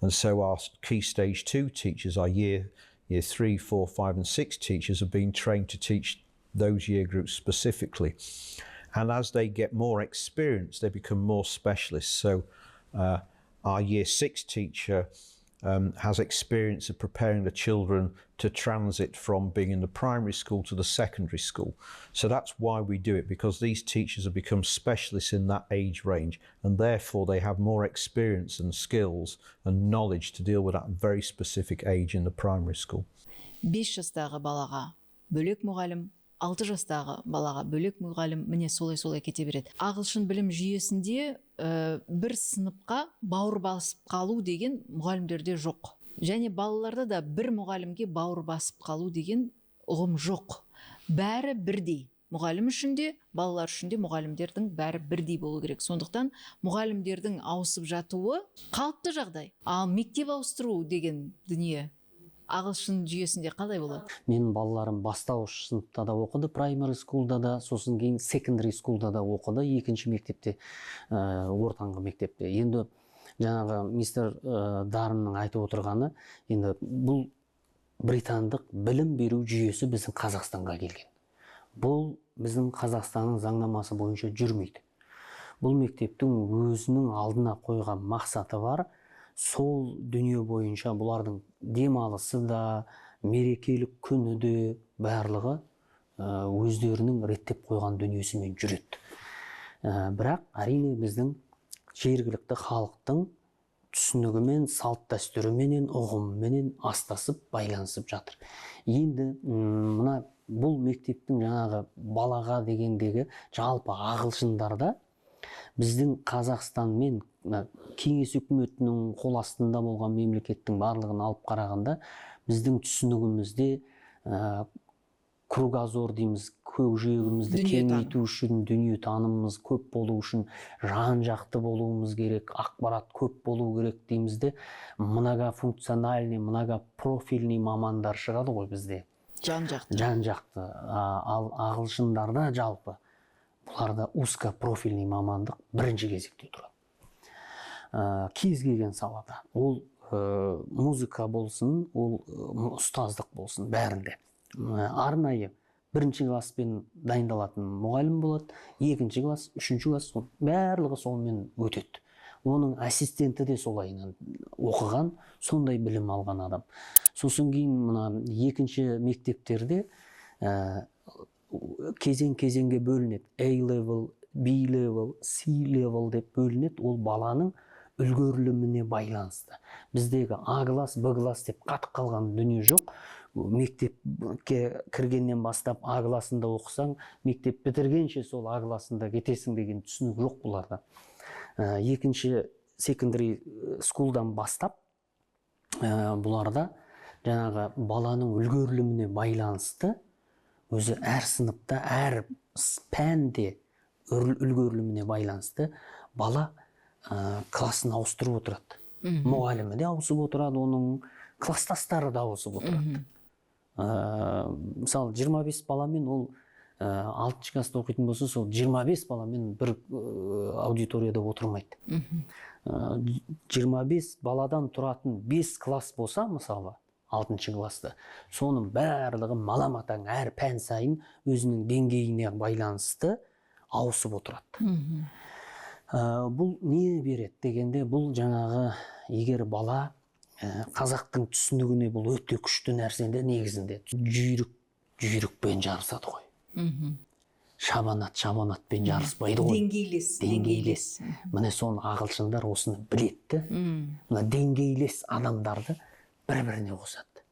And so our key stage 2 teachers, our year 3, 4, 5 and 6 teachers have been trained to teach those year groups specifically. And as they get more experience, they become more specialists. So our year 6 teacher has experience of preparing the children to transit from being in the primary school to the secondary school. So that's why we do it, because these teachers have become specialists in that age range, and therefore they have more experience and skills and knowledge to deal with that very specific age in the primary school. 5 жастағы балаға бөлек мұғалім, 6 жастағы балаға бөлек мұғалім, міне солай кете береді. Ағылшын білім жүйесінде бір сыныпқа бауыр басып қалу деген мұғалімдерде жоқ. Және балаларда да бір мұғалімге бауыр басып қалу деген ұғым жоқ. Бәрі бірдей. Мұғалім үшін де, балалар үшін де мұғалімдердің бәрі бірдей болу керек. Сондықтан мұғалімдердің ауысып жатуы қалыпты жағдай. Ал мектеп ауыстыру деген дүние ағылшын жүйесінде қалай болады? Менің балаларым бастауыш сыныпта да оқыды, primary schoolда да, сосын кейін secondary schoolда да оқыды, екінші мектепте, ортаңғы мектепте. Енді жаңағы мистер Дарреннің айтып отырғаны, енді бұл британдық білім беру жүйесі біздің Қазақстанға келген. Бұл біздің Қазақстанның заңнамасы бойынша жүрмейді. Бұл мектептің өзінің алдына қойған мақсаты бар. Сол дүние бойынша бұлардың демалысы да, мерекелік күні де барлығы өздерінің реттеп қойған дүниесімен жүреді. Бірақ әрине біздің жергілікті халықтың түсінігімен, салт дәстүріменен, ұғымымен астасып, байланысып жатыр. Енді мына бұл мектептің жаңағы балаға дегендегі жалпы ағылшындарда біздің Қазақстан мен кеңес үкіметінің қол астында болған мемлекеттің барлығын алып қарағанда біздің түсінігімізде кругозор дейміз, көкжиегімізді кеңейту үшін, дүние танымымыз көп болу үшін жан-жақты болуымыз керек, ақпарат көп болу керек деймізде, многофункциональный, многопрофильный мамандар шығады ғой бізде. Жан-жақты. Ал ағылшындарда жалпы бұларда узкопрофильный мамандық бірінші кезекте тұрады. Кез келген салада. Ол музыка болсын, ол ұстаздық болсын, бәрінде. Арнайы бірінші класспен дайындалатын мұғалім болады, екінші класс, үшінші класс, барлығы сонымен өтеді. Оның ассистенті де солайынан оқыған, сондай білім алған адам. Сосын кейін мына екінші мектептерде кезең-кезеңге бөлінеді. A-level, B-level, C-level деп бөлінеді. Ол баланың үлгеріліміне байланысты. Біздегі А класс, Б класс деп қатып қалған дүние жоқ. Мектепке кіргеннен бастап А классында оқысаң, мектеп бітіргенше сол А классында кетесің деген түсінік жоқ бұларда. Екінші secondary schoolдан бастап бұларда жаңағы баланың үлгеріліміне байланысты өзі әр сыныпта, әр пәнде үлгеріліміне байланысты бала классын ауыстырып отырады. Мұғалімі де ауысып отырады, оның класстастары да ауысып отырады. Мысалы 25 баламен ол 6 класста оқитын болса, сол 25 баламен бір аудиторияда отырмайды. 25 баладан тұратын 5 класс болса, мысалы 6 класста, соның барлығы маламатаң әр пән сайын өзінің деңгейіне байланысты ауысып отырады. Бұл не береді дегенде, бұл жаңағы егер бала қазақтың түсінігіне бұл өте күшті нәрсенде негізінде жүйрікпен жарысады ғой. Шабанатпен жарыспайды ғой. Деңгейлес. Міне соны ағылшындар осыны білетті. Мына деңгейлес адамдарды бір-біріне қосады.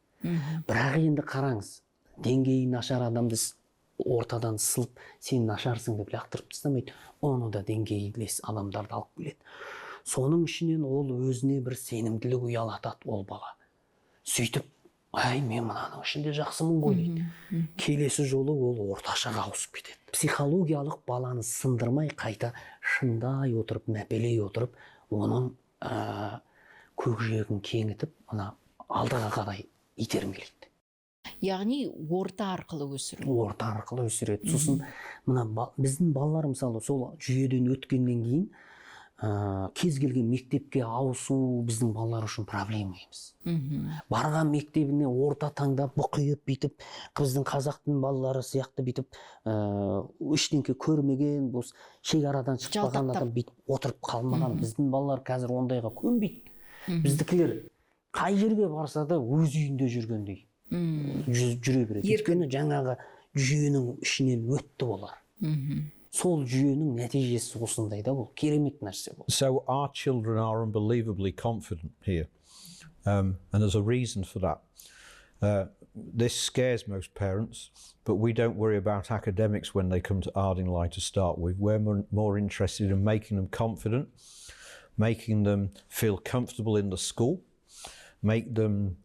Бірақ енді қараңыз, деңгейі нашар адамды ортадан сылып, сен нашарсың деп лақтырып тастамайды. Оны да деңгейлес адамдарды алып келеді. Соның ішінен ол өзіне бір сенімділік ұялатады ол бала. Сөйтіп, ай, мен мынаның ішінде жақсымын ғой дейді. Келесі жолы ол орташаға ауысып кетеді. Психологиялық баланы сындырмай, қайта шындай отырып, мәпелей отырып, оның көкжиегін кеңітіп, мына алдыға қарай итермелейді. Яғни орта арқылы өсіру. Орта арқылы өсіреді. Сосын біздің балалар мысалы сол жүйеден өткеннен кейін кез келген мектепке ауысу біздің балалар үшін проблема емес. Барған мектебіне орта таңдап, бұқиып бүйтіп, біздің қазақтың балалары сияқты бүйтіп, ештеңке көрмеген, шекарадан шықпаған адам бүйтіп отырып қалмаған. Біздің балалар қазір ондайға көнбейді. Біздікілер қай жерге барса да өз үйінде жүргендей жүре береді. Өйткені жаңағы жүйенің ішінен өтті олар. Сол жүйенің нәтижесі осындай да, бұл керемет нәрсе бұл. So our children are unbelievably confident here, and there's a reason for that. This scares most parents, but we don't worry about academics when they come to Ardingly to start with. We're more interested in making them confident, making them feel comfortable in the school, make them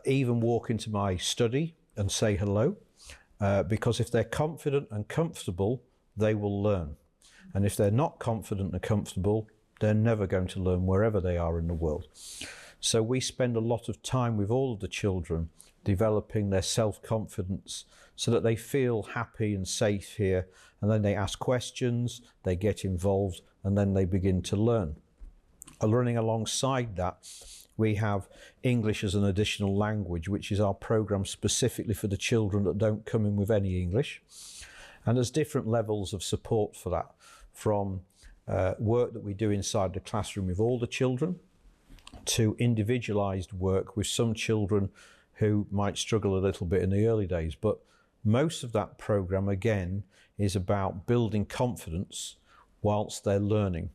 even walk into my study and say hello, because if they're confident and comfortable, they will learn. And if they're not confident and comfortable, they're never going to learn wherever they are in the world. So we spend a lot of time with all of the children developing their self-confidence so that they feel happy and safe here, and then they ask questions, they get involved, and then they begin to learn. Running alongside that, we have English as an additional language, which is our program specifically for the children that don't come in with any English. And there's different levels of support for that, from work that we do inside the classroom with all the children, to individualized work with some children who might struggle a little bit in the early days. But most of that program, again, is about building confidence whilst they're learning.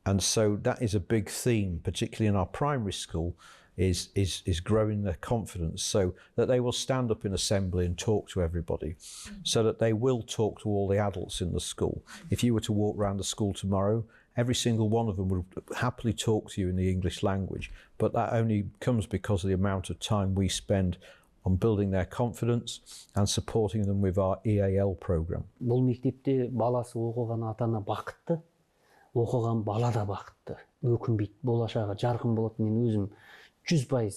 And so that is a big theme, particularly in our primary school, is growing their confidence so that they will stand up in assembly and talk to everybody, so that they will talk to all the adults in the school. If you were to walk around the school tomorrow, every single one of them would happily talk to you in the English language, but that only comes because of the amount of time we spend on building their confidence and supporting them with our EAL program. Бұл мектепте баласы оқыған ата-ана бақытты, оқыған бала да бақытты, өкінбейді, болашағы жарқын болады. Мен өзім 100%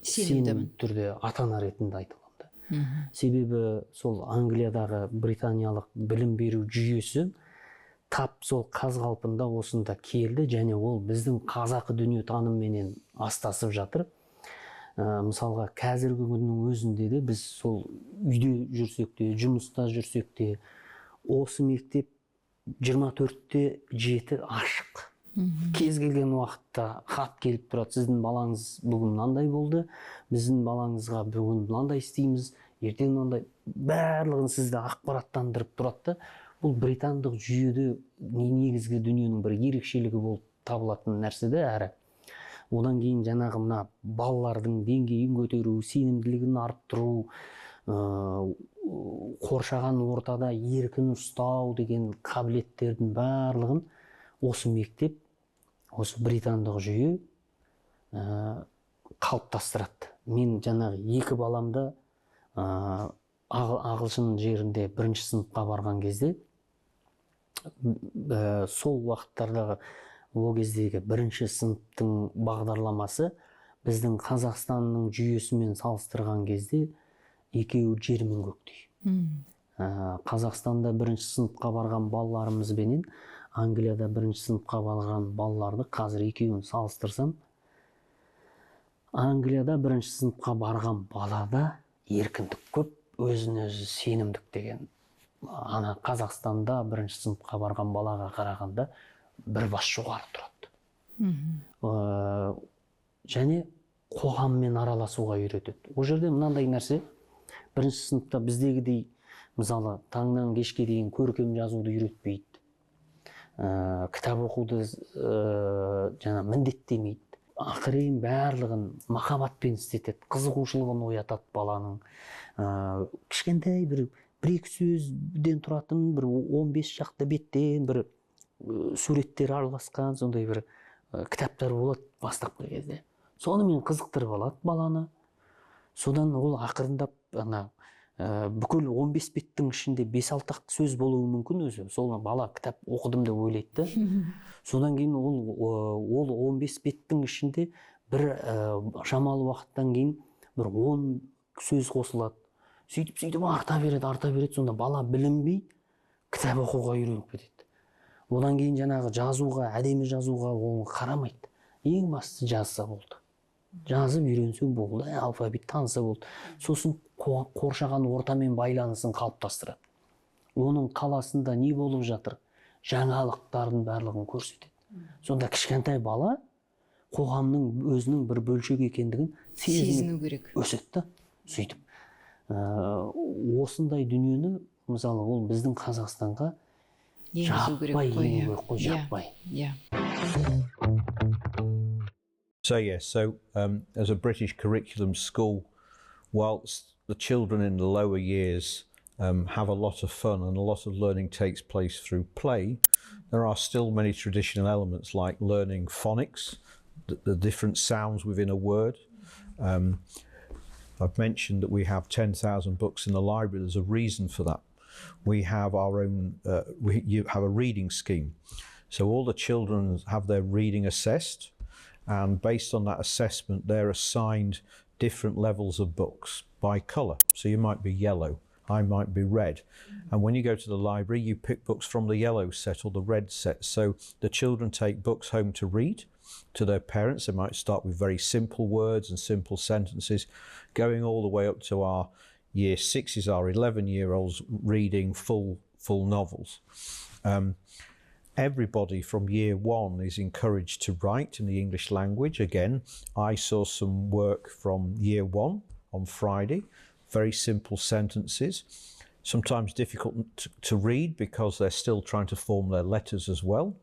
сенімді түрде ата-ана ретінде айта аламын. Себебі сол Англиядағы британиялық білім беру жүйесі тап сол қаз қалпында осында келді, және ол біздің қазақы дүниетанымменен астасып жатыр. Мысалға, қазіргі күннің өзінде де біз сол үйде жүрсек те, жұмыста жүрсек те, осы мектеп 24-те 7 ашық. Кез келген уақытта хат келіп тұрады. Сіздің балаңыз бүгін мынандай болды, біздің балаңызға бүгін мынандай істейміз, ертең мынандай, барлығын сізді ақпараттандырып тұрады. Бұл британдық жүйеде негізгі дүниенің бір ерекшелігі болып табылатын нәрсе де әрі. Одан кейін жаңағы мына балалардың деңгейін көтеру, сенімділігін арттыру, қоршаған ортада еркін ұстау деген қабілеттердің барлығын осы мектеп, осы британдық жүйе қалыптастырады. Мен жаңағы 2 баламды ағылшын жерінде 1-ші сыныпқа барған кезде, сол уақыттардағы ол кездегі 1-ші сыныптың бағдарламасы біздің Қазақстанның жүйесімен салыстырған кезде екеуі жер мен көктей. Қазақстанда 1-ші сыныпқа барған балаларымыз бенен Англияда 1-ші сыныпқа барған балаларды қазір екеуін салыстырсам, Англияда 1-ші сыныпқа барған балада еркіндік көп, өзін-өзі сенімдік деген. Ана Қазақстанда 1-ші сыныпқа барған балаға қарағанда бір бас жоғары тұрады. Және қоғаммен араласуға үйретеді. Ол жерде мынандай нәрсе, 1-ші сыныпта біздегідей, мысалы, таңнан кешке дейін көркем жазуды үйретпейді. Кітап оқуды жаңа міндеттемейді. Ақырын барлығын махаббатпен істетеді, қызығушылығын оятады баланың. Кішкентай бір 1-2 сөзден тұратын, бір 15 шақты беттен бір суреттер араласқан, сондай бір кітаптар болады бастапқы кезде. Сонымен қызықтырып алады баланы. Содан ол ақырындап бүкіл 15 беттің ішінде 5-6 сөз болуы мүмкін өзі. Сол бала кітап оқыдым деп ойлайды. Содан кейін ол 15 беттің ішінде бір шамалы уақыттан кейін бір 10 сөз қосылады. Сөйтіп арта береді. Сонда бала білінбей кітап оқуға үйреніп кетеді. Одан кейін жаңағы жазуға, әдемі жазуға ол қарамайды. Ең басты жазса болды. Жазып үйренсе болды, алфавит таныса болды. Сосын қоршаған ортамен байланысын қалыптастырады. Оның қаласында не болып жатыр? Жаңалықтардың барлығын көрсетеді. Сонда кішкентай бала қоғамның өзінің бір бөлшегі екендігін сезіну керек. Өсетті. Сөйтіп. Осындай дүниені, мысалы, ол біздің Қазақстанға жаппай ену керек қой, жаппай. So as a British curriculum school, whilst the children in the lower years have a lot of fun and a lot of learning takes place through play, there are still many traditional elements like learning phonics, the different sounds within a word, I've mentioned that we have 10,000 books in the library. There's a reason for that. We have our own, you have a reading scheme. So all the children have their reading assessed, and based on that assessment, they're assigned different levels of books by colour. So you might be yellow, I might be red. And when you go to the library, you pick books from the yellow set or the red set. So the children take books home to read to their parents. They might start with very simple words and simple sentences, going all the way up to our year sixes, our 11-year-olds reading full novels. Everybody from year one is encouraged to write in the English language. Again, I saw some work from year one on Friday, very simple sentences, sometimes difficult to read because they're still trying to form their letters as well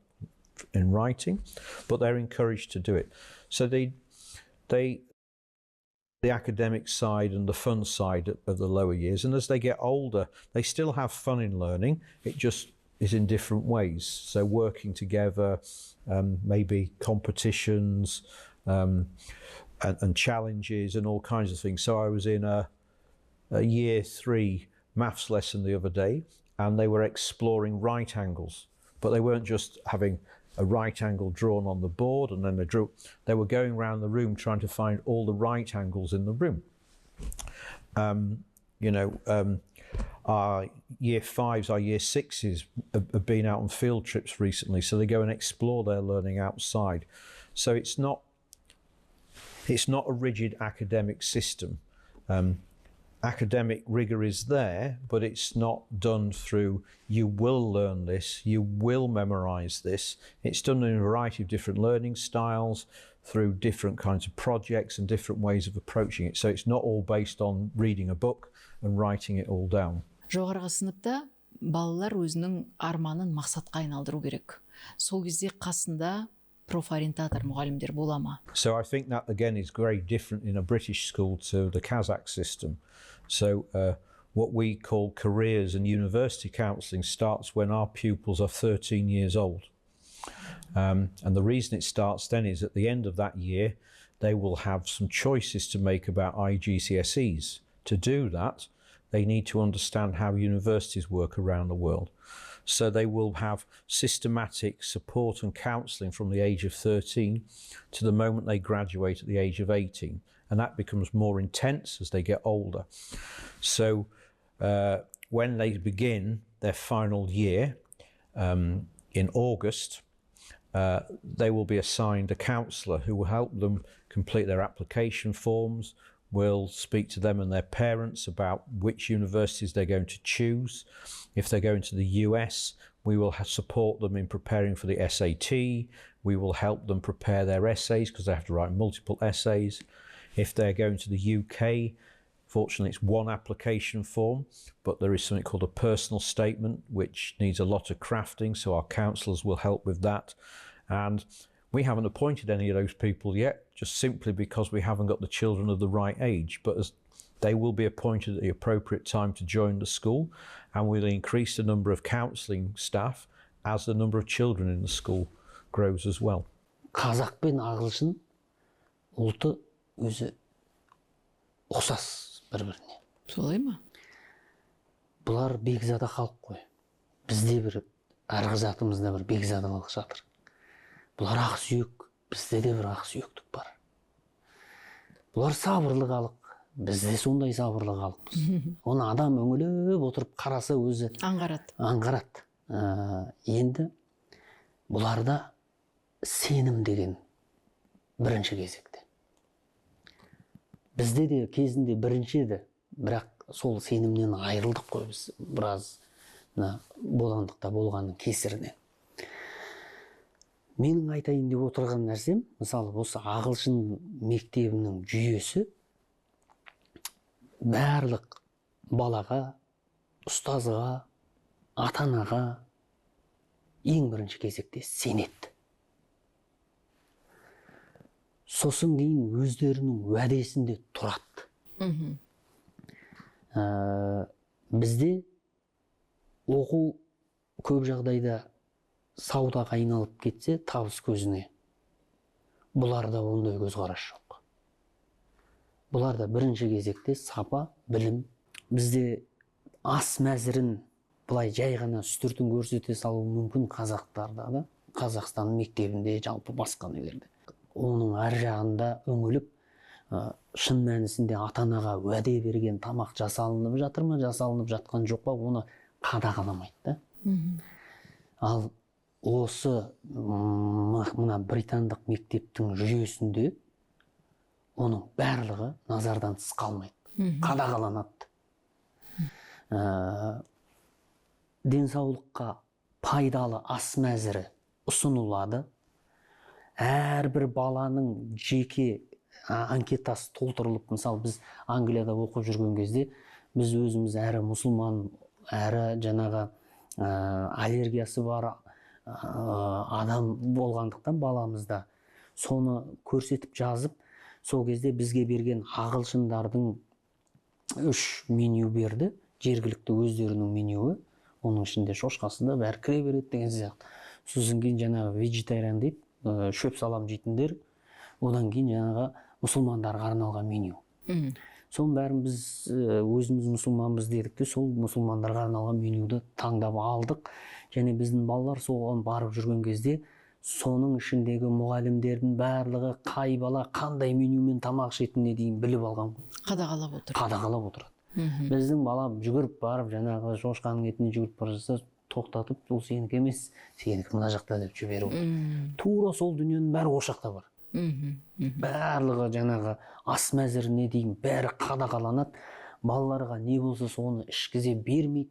in writing, but they're encouraged to do it. So the academic side and the fun side of the lower years, and as they get older, they still have fun in learning. It just is in different ways. So working together, maybe competitions and challenges and all kinds of things. So I was in a year 3 maths lesson the other day, and they were exploring right angles, but they weren't just having a right angle drawn on the board and then they were going around the room trying to find all the right angles in the room. Our year 5s, our year 6s have been out on field trips recently, so they go and explore their learning outside. So it's not a rigid academic system. Academic rigor is there, but it's not done through, you will learn this, you will memorize this. It's done in a variety of different learning styles, through different kinds of projects and different ways of approaching it. So it's not all based on reading a book and writing it all down. Жоғарғы сыныпта балалар өзінің арманын мақсатқа айналдыру керек. Сол кезде қасында профориентатор мұғалімдер бола ма? So I think that again is very different in a British school to the Kazakh system. So what we call careers and university counselling starts when our pupils are 13 years old. And the reason it starts then is at the end of that year, they will have some choices to make about IGCSEs. To do that, they need to understand how universities work around the world. So they will have systematic support and counselling from the age of 13 to the moment they graduate at the age of 18. And that becomes more intense as they get older. So when they begin their final year in August, they will be assigned a counsellor who will help them complete their application forms, will speak to them and their parents about which universities they're going to choose. If they're going to the US, we will support them in preparing for the SAT. We will help them prepare their essays because they have to write multiple essays. If they're going to the UK, fortunately it's one application form, but there is something called a personal statement which needs a lot of crafting, so our counsellors will help with that. And we haven't appointed any of those people yet, just simply because we haven't got the children of the right age, but as they will be appointed at the appropriate time to join the school, and we'll increase the number of counselling staff as the number of children in the school grows as well. Қазақ пен ағылшын ұлты өзі ұқсас бір-біріне. Солай ма? Бұлар бекзада халық қой. Бізде бір арғы затымызда бір бекзадалық жатыр. Бұлар ақ сүйек, бізде де бір ақ сүйектік бар. Бұлар сабырлы халық, бізде сондай сабырлы халықпыз. Оны адам өңіліп отырып қараса өзі аңғарады. Енді бұларда сенім деген бірінші кезекте. Бізде де кезінде бірінші еді, бірақ сол сенімнен айырылдық қой біз біраз бодандықта болғанның кесірінен. Менің айтайын деп отырған нәрсем, мысалы осы ағылшын мектебінің жүйесі барлық балаға, ұстазға, ата-анаға ең бірінші кезекте сенеді. Сосын кейін өздерінің уәдесінде тұрады. Бізде оқу көп жағдайда саудаға айналып кетсе, табыс көзіне. Бұларда ондай көзқарас жоқ. Бұларда бірінші кезекте сапа, білім. Бізде ас мәзірін былай жай ғана үстіртін көрсете салу мүмкін қазақтарда да, Қазақстан мектебінде, жалпы басқа нелерде. Оның ар жағында өңіліп, шын мәнісінде ата-анаға уәде берген тамақ жасалынып жатыр ма, жасалынып жатқан жоқ па, оны қадағаламайды да. Ал осы мына британдық мектептің жүйесінде оның барлығы назардан тыс қалмайды, қадағаланады. Денсаулыққа пайдалы ас мәзірі ұсынылады. Әрбір баланың жеке анкетасы толтырылып, мысалы біз Англияда оқып жүрген кезде, біз өзіміз әрі мұсылман, әрі жаңағы аллергиясы бар адам болғандықтан баламызда соны көрсетіп жазып, сол кезде бізге берген ағылшындардың 3 меню берді, жергілікті өздерінің менюі, оның ішінде шошқасы да бәрі кіре береді деген сияқты. Сосын кейін жаңағы вегетариан дейді, шөп салам жейтіндер, одан кейін жаңағы мұсылмандарға арналған меню. Соның бәрін біз өзіміз мұсылманбыз дедік те, сол мұсылмандарға арналған менюді таңдап алдық. Және біздің балалар соған барып жүрген кезде, соның ішіндегі мұғалімдердің барлығы қай бала қандай менюмен тамақ ішетініне дейін біліп алған. Қадағалап отырады. Біздің бала жүгіріп барып, жаңағы шошқаның етіне жүгіріп бара жатса, тоқтатып, ол сенікі емес, сенікі мына жақта деп жіберу. Тура сол дүниенің бәрі о жақта бар. Барлығы жаңағы ас мәзіріне дейін бәрі қадағаланады. Балаларға не болса соны ішкізе бермейді.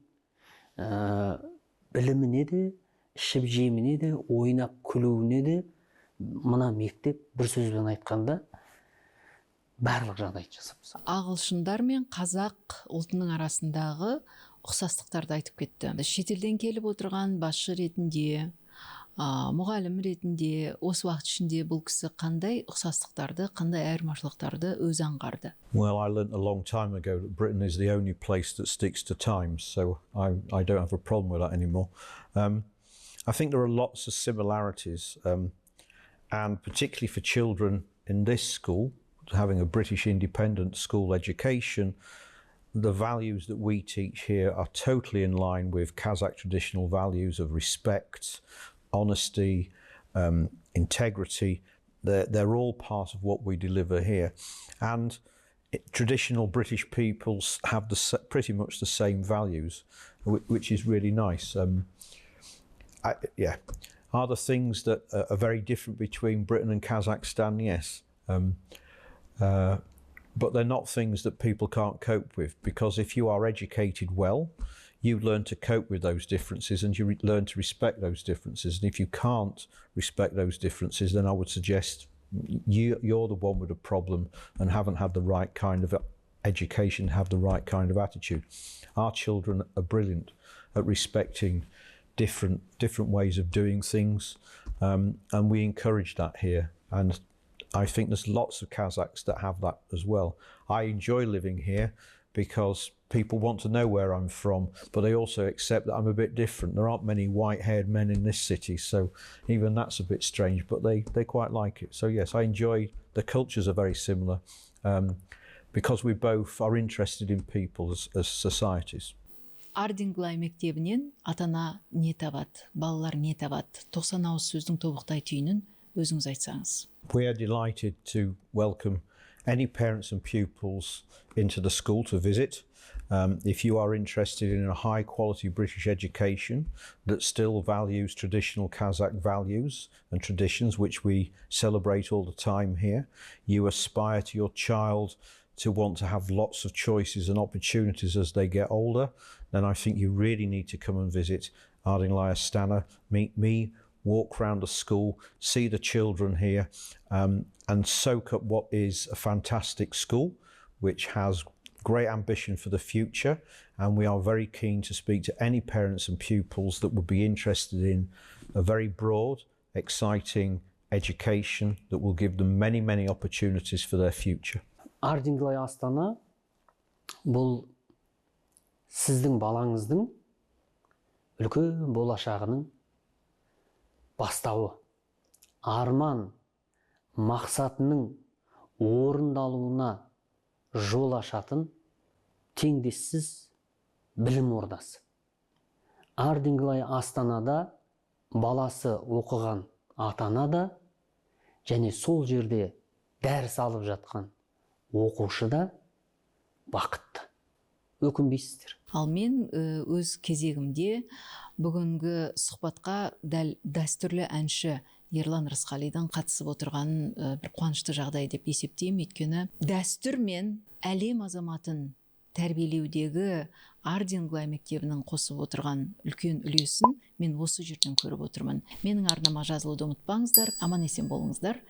Біліміне де, ішіп жеміне де, ойнап күлуіне де, мына мектеп бір сөзбен айтқанда барлық жағдай жасап. Ағылшындар мен қазақ ұлтының арасындағы ұқсастықтарды айтып кетті. Шетелден келіп отырған басшы ретінде, мұғалім ретінде, осы уақыт ішінде бұл кісі қандай ұқсастықтарды, қандай айырмашылықтарды өзі аңғарды? Well, I learned a long time ago that Britain is the only place that sticks to time, so I don't have a problem with that anymore. I think there are lots of similarities, and particularly for children in this school, having a British independent school education, the values that we teach here are totally in line with Kazakh traditional values of respect, honesty, integrity. They're all part of what we deliver here. And traditional British peoples have pretty much the same values, which is really nice. Are there things that are very different between Britain and Kazakhstan? Yes. But they're not things that people can't cope with, because if you are educated well, you learn to cope with those differences and you learn to respect those differences. And if you can't respect those differences, then I would suggest you're the one with a problem and haven't had the right kind of education, have the right kind of attitude. Our children are brilliant at respecting different ways of doing things, and we encourage that here. And I think there's lots of Kazakhs that have that as well. I enjoy living here because people want to know where I'm from, but they also accept that I'm a bit different. There aren't many white-haired men in this city, so even that's a bit strange, but they quite like it. So yes, I enjoy, the cultures are very similar, because we both are interested in people as societies. Ardingly мектебінен ата-ана не табады, балалар не табады? 90 ауыз сөздің тобықтай түйінін өзіңіз айтсаңыз. We are delighted to welcome any parents and pupils into the school to visit. If you are interested in a high quality British education that still values traditional Kazakh values and traditions, which we celebrate all the time here, you aspire to your child to want to have lots of choices and opportunities as they get older, then I think you really need to come and visit Ardingly Astana, meet me, walk around the school, see the children here, and soak up what is a fantastic school, which has great ambition for the future. And we are very keen to speak to any parents and pupils that would be interested in a very broad, exciting education that will give them many, many opportunities for their future. Ardingly Astana бұл сіздің балаңыздың үлкен болашағының бастауы. Арман мақсатының орындалуына жол ашатын теңдессіз білім ордасы. Ardingly Астанада баласы оқыған ата-ана да және сол жерде дәріс алып жатқан оқушы да бақытты. Өкінбейсіздер. Ал мен өз кезегімде бүгінгі сұхбатқа дәл дәстүрлі әнші Ерлан Рысқалидің қатысып отырғанын бір қуанышты жағдай деп есептеймін. Өйткені дәстүр мен әлем азаматын тәрбиелеудегі Ardingly мектебінің қосып отырған үлкен үлесін мен осы жерден көріп отырмын. Менің арнама жазылуды ұмытпаңыздар. Аман есен болыңыздар.